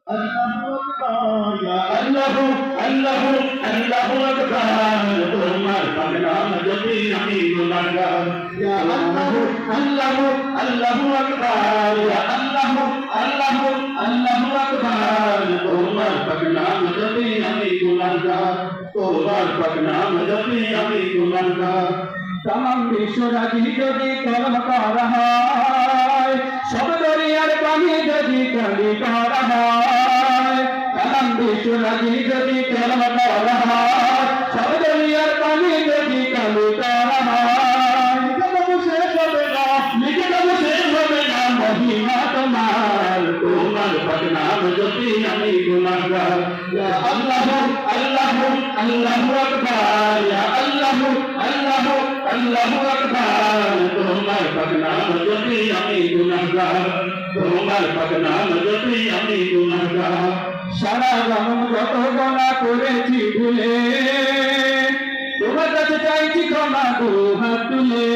আল্লাহু আকবার ইয়া আল্লাহু আল্লাহু আল্লাহু আকবার তোমার পাক নাম জপি আমি গুনাহগার ইয়া আল্লাহু আল্লাহু আল্লাহু আকবার ইয়া আল্লাহু আল্লাহু আল্লাহু আকবার তোমার পাক নাম জপি আমি গুনাহগার তোমার পাক নাম জপি আমি গুনাহগার तमाम विश्वराजी যদি কলম করা হয় সব দরিয়ার পানি যদি কালি করা হয় तमाम विश्वराजी যদি কলম করা হয় সব দরিয়ার পানি যদি কালি করা হয় কলম শেষ হবে না লিখে কলম শেষ হবে না মহিমা তোমার তোমার পাক নাম যদি আমি গুনাহগার ইয়া আল্লাহু আল্লাহু আল্লাহু আকবার ইয়া আল্লাহু আল্লাহু আল্লাহু আকবার তোমার পাক নাম জপি আমি গুনাহগার তোমার পাক নাম জপি আমি গুনাহগার সারা জনম যত গুনাহ করেছি ভুলে তোমার কাছে চাইছি ক্ষমা দু হাত তুলে